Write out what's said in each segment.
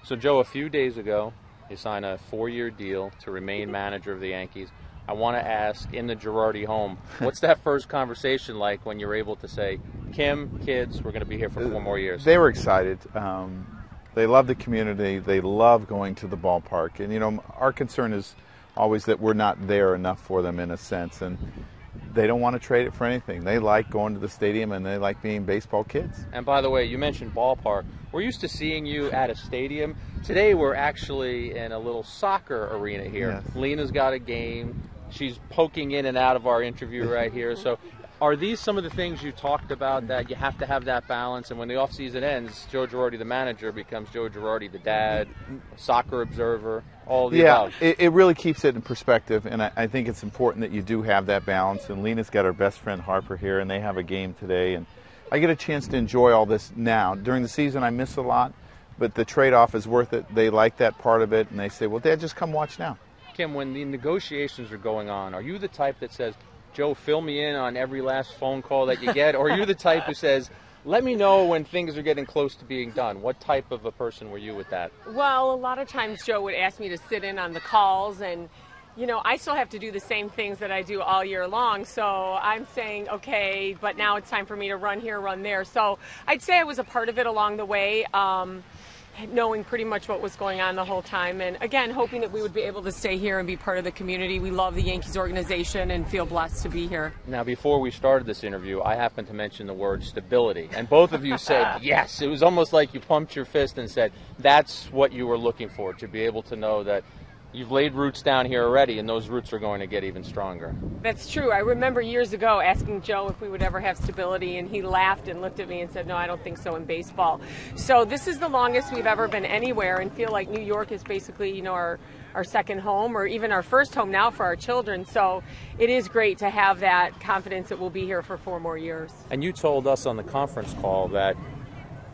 So, Joe, a few days ago, you signed a 4-year deal to remain manager of the Yankees. I want to ask, in the Girardi home, what's that first conversation like when you're able to say, Kim, kids, we're going to be here for 4 more years? They were excited. They love the community. They love going to the ballpark. And, you know, our concern is always that we're not there enough for them in a sense. And they don't want to trade it for anything. They like going to the stadium and they like being baseball kids. And by the way, you mentioned ballpark. We're used to seeing you at a stadium. Today we're actually in a little soccer arena here. Yes. Lena's got a game. She's poking in and out of our interview right here. So are these some of the things you talked about, that you have to have that balance? And when the offseason ends, Joe Girardi, the manager, becomes Joe Girardi, the dad, soccer observer, all the above. It really keeps it in perspective, and I think it's important that you do have that balance. And Lena's got her best friend Harper here, and they have a game today. And I get a chance to enjoy all this now. During the season, I miss a lot, but the trade-off is worth it. They like that part of it, and they say, well, Dad, just come watch now. Kim, when the negotiations are going on, are you the type that says, Joe, fill me in on every last phone call that you get? Or are you the type who says, let me know when things are getting close to being done? What type of a person were you with that? Well, a lot of times Joe would ask me to sit in on the calls, and you know, I still have to do the same things that I do all year long. So I'm saying, okay, but now it's time for me to run here, run there. So I'd say I was a part of it along the way, knowing pretty much what was going on the whole time. And again, hoping that we would be able to stay here and be part of the community. We love the Yankees organization and feel blessed to be here. Now, before we started this interview, I happened to mention the word stability. And both of you said yes. It was almost like you pumped your fist and said that's what you were looking for, to be able to know that you've laid roots down here already, and those roots are going to get even stronger. That's true. I remember years ago asking Joe if we would ever have stability, and he laughed and looked at me and said, no, I don't think so in baseball. So this is the longest we've ever been anywhere, and feel like New York is basically, you know, our second home, or even our first home now for our children. So it is great to have that confidence that we'll be here for 4 more years. And you told us on the conference call that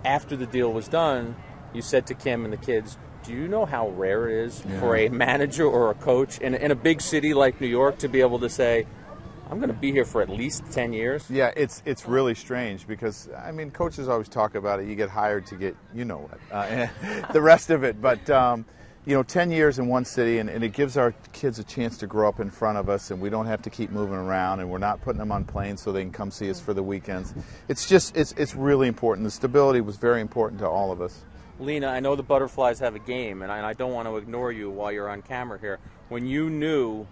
after the deal was done, you said to Kim and the kids, do you know how rare it is for a manager or a coach in a big city like New York to be able to say, I'm going to be here for at least 10 years? Yeah, it's really strange because, I mean, coaches always talk about it. You get hired to get, you know what, the rest of it. But, you know, 10 years in one city, and it gives our kids a chance to grow up in front of us, and we don't have to keep moving around, and we're not putting them on planes so they can come see us for the weekends. It's just, it's really important. The stability was very important to all of us. Lena, I know the Butterflies have a game, and I don't want to ignore you while you're on camera here. When you knew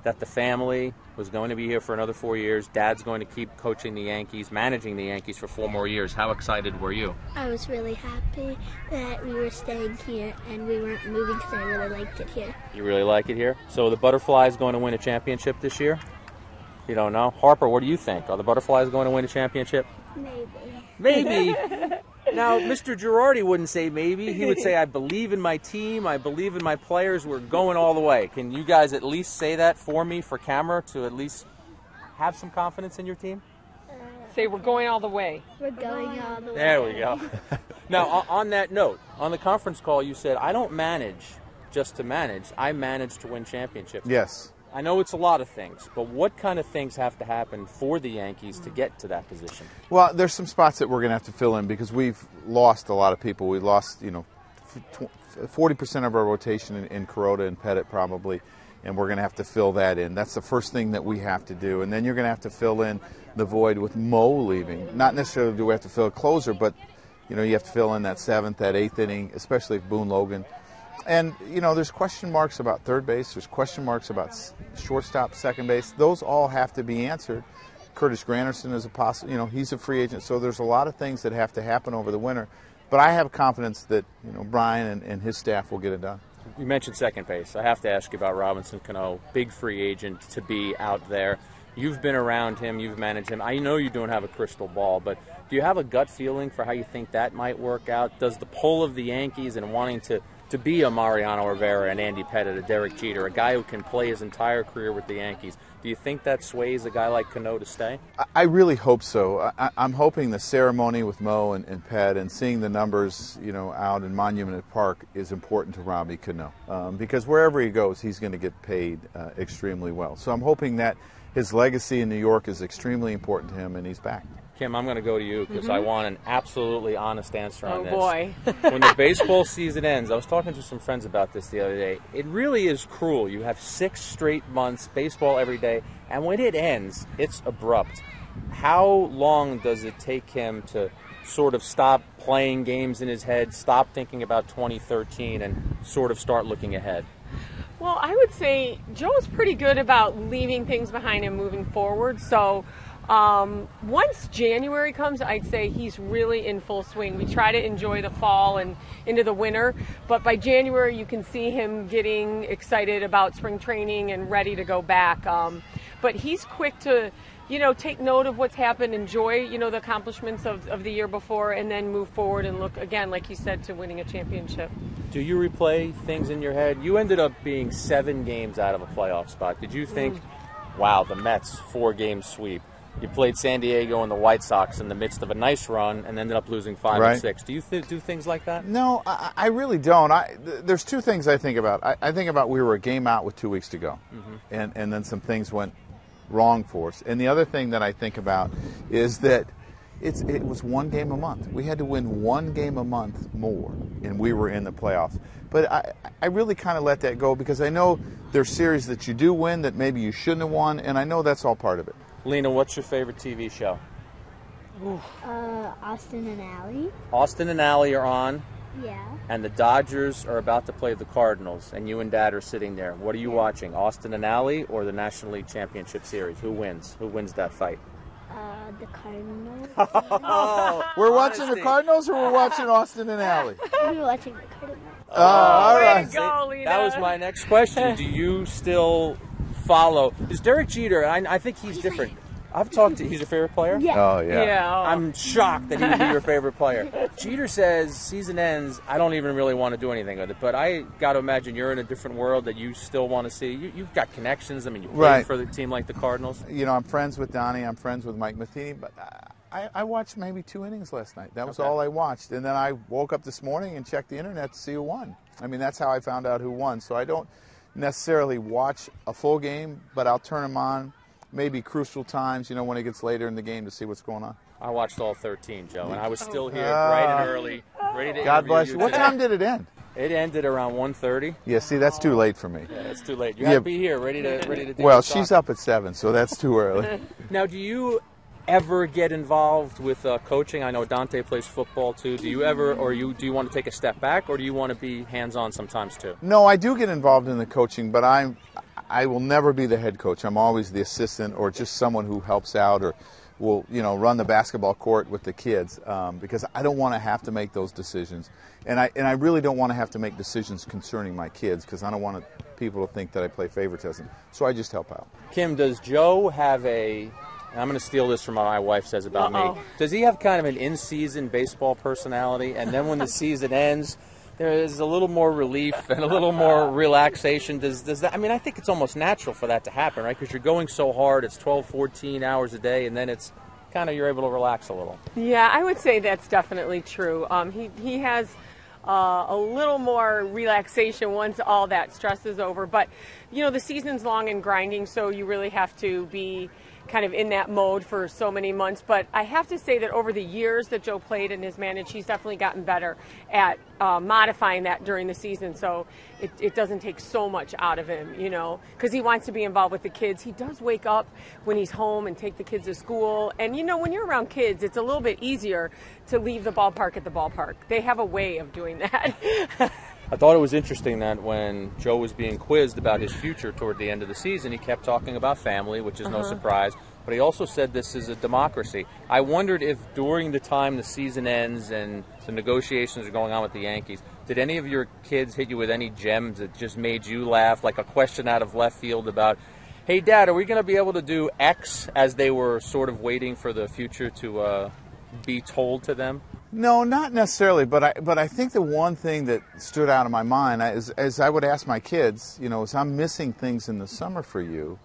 that the family was going to be here for another 4 years, Dad's going to keep coaching the Yankees, managing the Yankees for 4 more years, how excited were you? I was really happy that we were staying here and we weren't moving because I really liked it here. You really like it here? So the Butterflies going to win a championship this year? You don't know? Harper, what do you think? Are the Butterflies going to win a championship? Maybe. Maybe. Now, Mr. Girardi wouldn't say maybe. He would say, I believe in my team. I believe in my players. We're going all the way. Can you guys at least say that for me, for camera, to at least have some confidence in your team? Say we're going all the way. We're going all the way. There we go. Now, on that note, on the conference call, you said, I don't manage just to manage. I manage to win championships. Yes. I know it's a lot of things, but what kind of things have to happen for the Yankees to get to that position? Well, there's some spots that we're going to have to fill in because we've lost a lot of people. We lost, you know, 40% of our rotation in Kuroda and Pettit probably, and we're going to have to fill that in. That's the first thing that we have to do. And then you're going to have to fill in the void with Mo leaving. Not necessarily do we have to fill a closer, but, you know, you have to fill in that 7th, that 8th inning, especially if Boone Logan. And, you know, there's question marks about third base. There's question marks about shortstop, second base. Those all have to be answered. Curtis Granderson is a possible, you know, he's a free agent. So there's a lot of things that have to happen over the winter. But I have confidence that, you know, Brian and his staff will get it done. You mentioned second base. I have to ask you about Robinson Cano, big free agent to be out there. You've been around him. You've managed him. I know you don't have a crystal ball, but do you have a gut feeling for how you think that might work out? Does the pull of the Yankees and wanting to be a Mariano Rivera and Andy Pettit, a Derek Jeter, a guy who can play his entire career with the Yankees, do you think that sways a guy like Cano to stay? I really hope so. I'm hoping the ceremony with Mo and Pet and seeing the numbers, you know, out in Monument Park is important to Robbie Cano because wherever he goes, he's going to get paid extremely well. So I'm hoping that his legacy in New York is extremely important to him, and he's back. Kim, I'm going to go to you because I want an absolutely honest answer on this. Oh, boy. When the baseball season ends, I was talking to some friends about this the other day. It really is cruel. You have 6 straight months, baseball every day, and when it ends, it's abrupt. How long does it take him to sort of stop playing games in his head, stop thinking about 2013, and sort of start looking ahead? Well, I would say Joe's pretty good about leaving things behind and moving forward. So once January comes, I'd say he's really in full swing. We try to enjoy the fall and into the winter, but by January you can see him getting excited about spring training and ready to go back. But he's quick to, take note of what's happened, enjoy, the accomplishments of the year before, and then move forward and look, again, like you said, to winning a championship. Do you replay things in your head? You ended up being 7 games out of a playoff spot. Did you think, wow, the Mets, 4-game sweep? You played San Diego and the White Sox in the midst of a nice run and ended up losing 5 or 6. Do you do things like that? No, I really don't. There's 2 things I think about. I think about we were a game out with 2 weeks to go, and then some things went wrong for us. And the other thing that I think about is that it was 1 game a month. We had to win 1 game a month more, and we were in the playoffs. But I really kind of let that go because I know there's series that you do win that maybe you shouldn't have won, and I know that's all part of it. Lena, what's your favorite TV show? Austin and Allie. Austin and Allie are on. Yeah. And the Dodgers are about to play the Cardinals, and you and Dad are sitting there. What are you watching, Austin and Allie or the National League Championship Series? Who wins? Who wins that fight? The Cardinals. We're watching the Cardinals or we're watching Austin and Allie? We're watching the Cardinals. All way right. to go, Lena. That was my next question. Do you still follow? Is Derek Jeter, I think he's different. I've talked to, he's your favorite player? Yeah. Oh, yeah. Yeah. I'm shocked that he would be your favorite player. Jeter says, season ends, I don't even really want to do anything with it. But I got to imagine you're in a different world that you still want to see. You've got connections. I mean, you played for the team like the Cardinals. I'm friends with Donnie. I'm friends with Mike Matheny. But I watched maybe 2 innings last night. That was all I watched. And then I woke up this morning and checked the internet to see who won. I mean, that's how I found out who won. So I don't necessarily watch a full game, but I'll turn them on. Maybe crucial times, when it gets later in the game to see what's going on. I watched all 13, Joe, and I was still here bright and early, ready to God bless interview you. What today. time did it end? It ended around 1:30. Yeah, see, that's too late for me. Yeah, it's too late. You have to be here, ready to do Well, your she's soccer. up at 7, so that's too early. Now, do you ever get involved with coaching? I know Dante plays football too. Do you ever, or do you want to take a step back, or do you want to be hands-on sometimes too? No, I do get involved in the coaching, but I will never be the head coach. I'm always the assistant or just someone who helps out or will, run the basketball court with the kids because I don't want to have to make those decisions. And I really don't want to have to make decisions concerning my kids because I don't want people to think that I play favoritism. So I just help out. Kim, does Joe have I'm going to steal this from what my wife says about me. Does he have kind of an in-season baseball personality, and then when the season ends, there is a little more relief and a little more relaxation? Does that? I mean, I think it's almost natural for that to happen, right? Because you're going so hard, it's 12, 14 hours a day, and then it's kind of you're able to relax a little. Yeah, I would say that's definitely true. He has a little more relaxation once all that stress is over. But, the season's long and grinding, so you really have to be kind of in that mode for so many months. But I have to say that over the years that Joe played and has managed, he's definitely gotten better at modifying that during the season, so it doesn't take so much out of him, because he wants to be involved with the kids. He does wake up when he's home and take the kids to school, and when you're around kids, it's a little bit easier to leave the ballpark at the ballpark. They have a way of doing that. I thought it was interesting that when Joe was being quizzed about his future toward the end of the season, he kept talking about family, which is no surprise, but he also said this is a democracy. I wondered if during the time the season ends and the negotiations are going on with the Yankees, did any of your kids hit you with any gems that just made you laugh, like a question out of left field about, hey, Dad, are we going to be able to do X, as they were sort of waiting for the future to be told to them? No, not necessarily, but I think the one thing that stood out in my mind is, as I would ask my kids, as I'm missing things in the summer for you,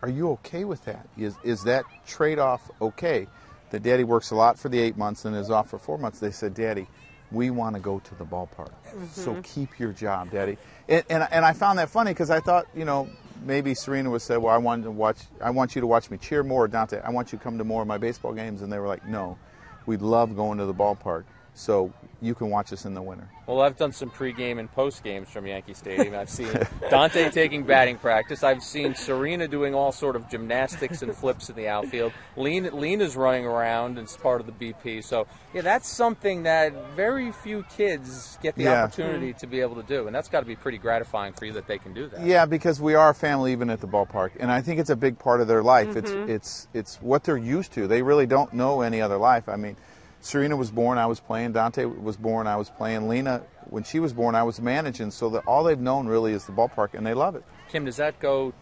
are you okay with that? Is that trade-off okay? That Daddy works a lot for the 8 months and is off for 4 months. They said, Daddy, we want to go to the ballpark, so keep your job, Daddy. And I found that funny because I thought, maybe Serena would say, well, I want you to watch me cheer more, Dante. I want you to come to more of my baseball games. And they were like, no, we love going to the ballpark, so you can watch us in the winter. Well, I've done some pregame and postgames from Yankee Stadium. I've seen Dante taking batting practice. I've seen Serena doing all sort of gymnastics and flips in the outfield. Lena's running around as part of the BP. So, yeah, that's something that very few kids get the opportunity to be able to do. And that's got to be pretty gratifying for you that they can do that. Yeah, because we are a family even at the ballpark. And I think it's a big part of their life. It's what they're used to. They really don't know any other life. I mean, Serena was born, I was playing. Dante was born, I was playing. Lena, when she was born, I was managing. So that all they've known really is the ballpark, and they love it. Kim, does that go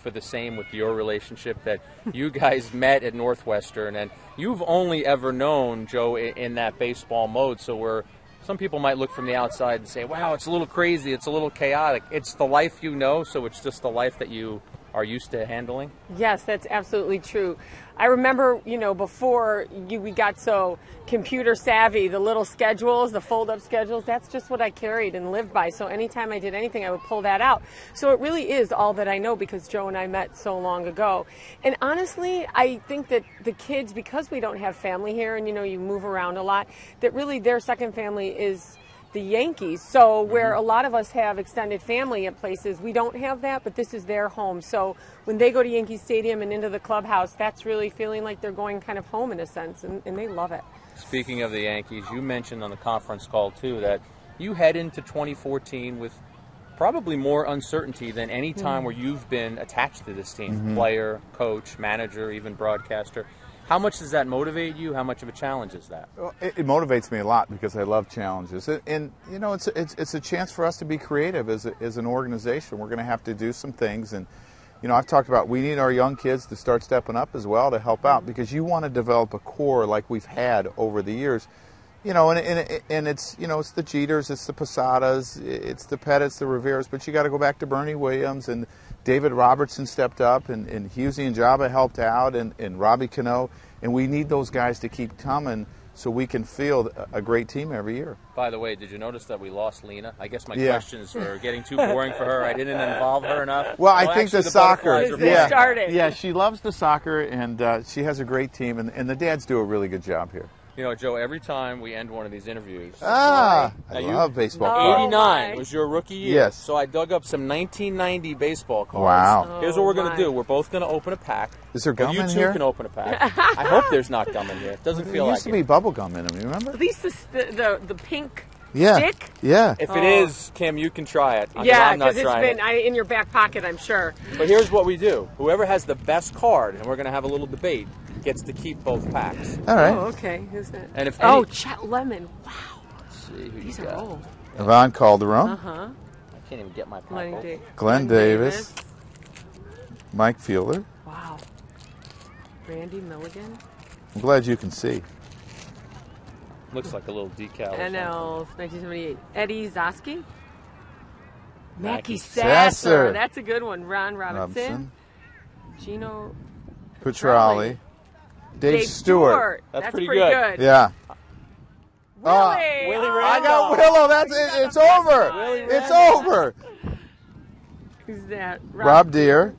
for the same with your relationship, that you guys met at Northwestern, and you've only ever known Joe in that baseball mode? So where some people might look from the outside and say, wow, it's a little crazy, it's a little chaotic. It's the life you know, so it's just the life that you are used to handling? Yes, that's absolutely true. I remember, before we got so computer savvy, the little schedules, the fold-up schedules, that's just what I carried and lived by. So anytime I did anything, I would pull that out. So it really is all that I know because Joe and I met so long ago. And honestly, I think that the kids, because we don't have family here and, you move around a lot, that really their second family is the Yankees. So where a lot of us have extended family at places, we don't have that, but this is their home. So when they go to Yankee Stadium and into the clubhouse, that's really feeling like they're going kind of home in a sense, and they love it. Speaking of the Yankees, you mentioned on the conference call too that you head into 2014 with probably more uncertainty than any time where you've been attached to this team, player, coach, manager, even broadcaster. How much does that motivate you? How much of a challenge is that? Well, it motivates me a lot because I love challenges. And it's a chance for us to be creative as an organization. We're going to have to do some things. And, I've talked about we need our young kids to start stepping up as well to help out because you want to develop a core like we've had over the years. And it's, it's the Jeters, it's the Posadas, it's the Pettits, the Riveras, but you got to go back to Bernie Williams, and David Robertson stepped up, and Husey and Jabba helped out, and Robbie Cano, and we need those guys to keep coming so we can field a great team every year. By the way, did you notice that we lost Lena? I guess my questions were getting too boring for her. I didn't involve her enough. Well, I think the soccer. Started. Yeah, she loves the soccer, and she has a great team, and the dads do a really good job here. Joe, every time we end one of these interviews. I love baseball. 89 was your rookie year. Yes. So I dug up some 1990 baseball cards. Wow. Here's what we're going to do. We're both going to open a pack. Is there gum you in two here? can open a pack. I hope there's not gum in here. It doesn't feel like it. There used to be bubble gum in them, you remember? At least the pink Yeah. stick? Yeah. If it is, Kim, you can try it. Yeah, I'm not because trying it's been in your back pocket, I'm sure. But here's what we do. Whoever has the best card, and we're going to have a little debate, gets to keep both packs. All right. Oh, okay. Who's that? And if Chet Lemon. Wow. Let's see who These you are got. old. Yvonne Calderon. Uh-huh. I can't even get my pack open. Glenn Davis. Mike Fielder. Wow. Randy Milligan. I'm glad you can see. Looks like a little decal. NL 1978. Eddie Zosky. Mackie Sasser. Sasser. That's a good one. Ron Robinson. Gino Petrali. Dave Stewart. That's pretty pretty good. Yeah. Willie. Willie I Randolph. got Willow. That's it. It's over. Willie It's Randolph. over. Who's that? Rob Deere.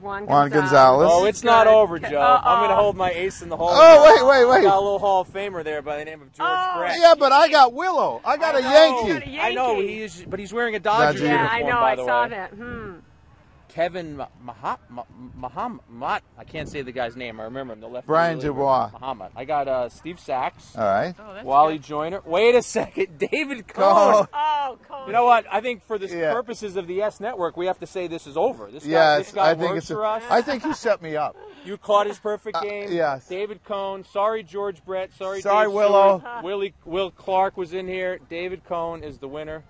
Juan Gonzalez. Oh, it's not over, Joe. Uh-oh. I'm going to hold my ace in the hole. Oh, wait. I got a little Hall of Famer there by the name of George Brett. Yeah, but I got Willow. I got a Yankee. I know, but he's wearing a Dodger Dodger uniform, Yeah, I know. by I the saw way. that. Kevin Mahamat. I can't say the guy's name. I remember him. The left. Brian Dubois. Mahamat. I got Steve Sachs. All right. Oh, that's Wally good. Joyner. Wait a second. David Cohn. Oh, Cohen. You know what? I think for the Yeah. purposes of the S Network, we have to say this is over. This Yes, guy I think works it's. for us. I think you set me up. You caught his perfect game. Yes. David Cohn. Sorry, George Brett. Sorry, Sorry, Dave Willow. Stewart. Will Clark was in here. David Cohn is the winner.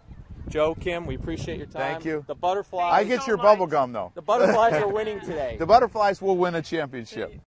Joe, Kim, we appreciate your time. Thank you. The Butterflies. I get your bubble gum though. The Butterflies are winning today. The Butterflies will win a championship.